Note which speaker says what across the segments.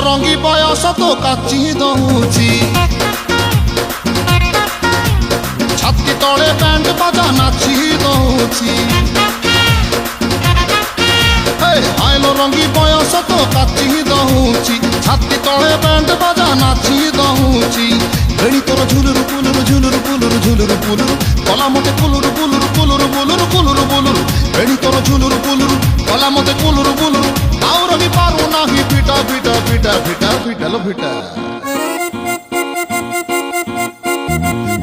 Speaker 1: ରଙ୍ଗି ବୟସ ତୋ କାଚି ଦଉଛି ଛାତି ତଳେ ବ୍ୟାଣ୍ଡ ବାଜା ନାଚି ଦଉଛି ଆଇଲୋ ରଙ୍ଗି ବୟସ ତୋ କାଚି ଦଉଛି ଛାତି ତଳେ ବ୍ୟାଣ୍ଡ ବାଜା ନାଚି ଦଉଛି ବେଣୀ ତୋର ଝୁଲୁରୁ ପୁଲୁରୁ ଝୁଲୁରୁ ପୁଲୁରୁ ଝୁଲୁରୁ ପୁଲୁରୁ କଲା ମତେ କୁଲୁରୁ କୁଲୁରୁ କୁଲୁରୁ ବୁଲୁରୁ କୁଲୁରୁ ବୁଲୁରୁ ବେଣୀ ତୋର ଝୁଲୁରୁ ପୁଲୁରୁ କଲା ମତେ କୁଲୁରୁ ବୁଲୁରୁ ଆଉ ରହି ପାରୁ ନାହିଁ ଫିଟା ଫିଟା ଫିଟା ଫିଟା ଫିଟାଲୋ ଫିଟା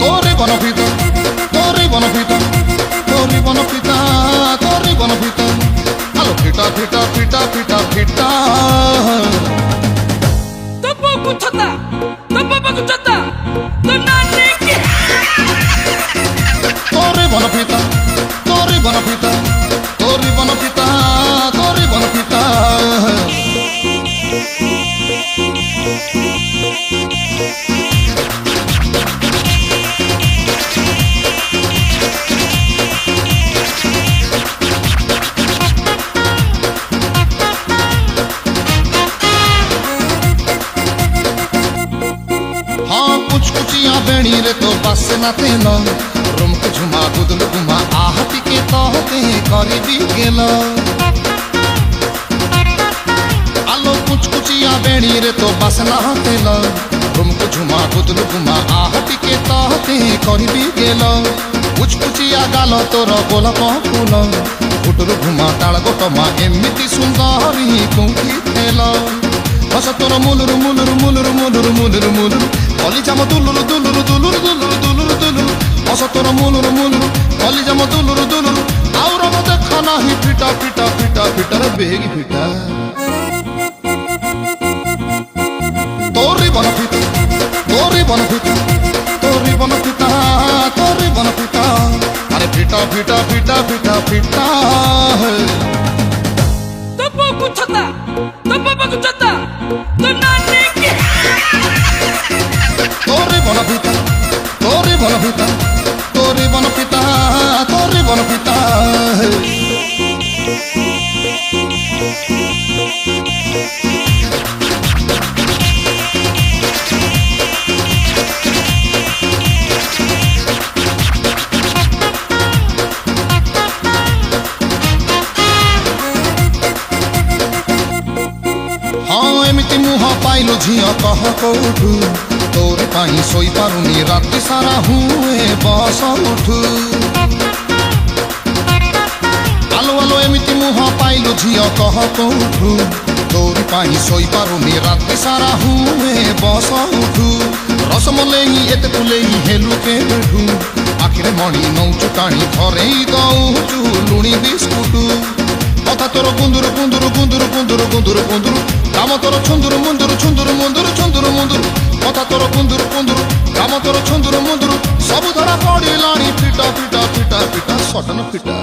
Speaker 1: তোরে বনপিতা তোরে বনপিতা তোরে বনপিতা তোরে বনপিতা আলো ফিটা ফিটা ফিটা ফিটা ফিটা
Speaker 2: তোপো কুছতা তোপো কুছতা তো নানি কি
Speaker 1: তোরে বনপিতা তোরে বনপিতা তোরে বনপিতা তোরে বনপিতা कुचकुचिया बेणी रे तो बस न तेल रुमक झुमा गुदल गुमा आहटी के तहते करी भी गेल आलो कुचकुचिया बेणी रे तो बस न तेल रुमक झुमा गुदल गुमा आहटी के तहते करी भी गेल कुचकुचिया गाल तोर गोलाप फूल गुटुर घुमा ताल गोटमा एमिति सुंदरी कुंठी थेल हस तोर मुलुरु मुलुरु मुलुरु मुलुरु मुलुरु मुलुरु कलिजाम दुलुरु दुलुरु दुलुरु दुलुरु दुलुरु दुलुरु हस तोर मुलुरु मुलुरु कलिजाम दुलुरु दुलुरु आउर म देख नाही फिटा फिटा फिटा फिटा रे बेगी फिटा तोरी बन फिटा तोरी बन फिटा तोरी बन फिटा तोरी बन फिटा अरे फिटा फिटा फिटा फिटा फिटा
Speaker 2: তোপো কুছতা তোপো কুছতা তো নানি কি
Speaker 1: তোরে বনপিতা তোরে বনপিতা তোরে বনপিতা তোরে বনপিতা हाँ एमती मुह पाइलु झिया कह कौठु तोरे पाई सोई पारुनी राति सारा हुए बस उठु आलो आलो एमती मुह पाइलु झिया कह कौठु तोरे पाई सोई पारुनी राति सारा हुए बस उठु रसमलेई एते फुलेई हेलु के बेठु आखिरे मणि नौचु टाणी धरेई दौचु लुणी बिस्कुटु कथा तोर गुंदुरु गुंदुरु गुंदुरु गुंदुरु गुंदुरु गुंदुरु काम तोर छुंदुरु मुंदुरु छुंदुरु मुंदुरु छुंदुरु मुंदुरु कथा तोर गुंदुरु गुंदुरु काम तोर छुंदुरु मुंदुरु सब धरा पड़िलाणी फिटा फिटा फिटा फिटा सटन फिटा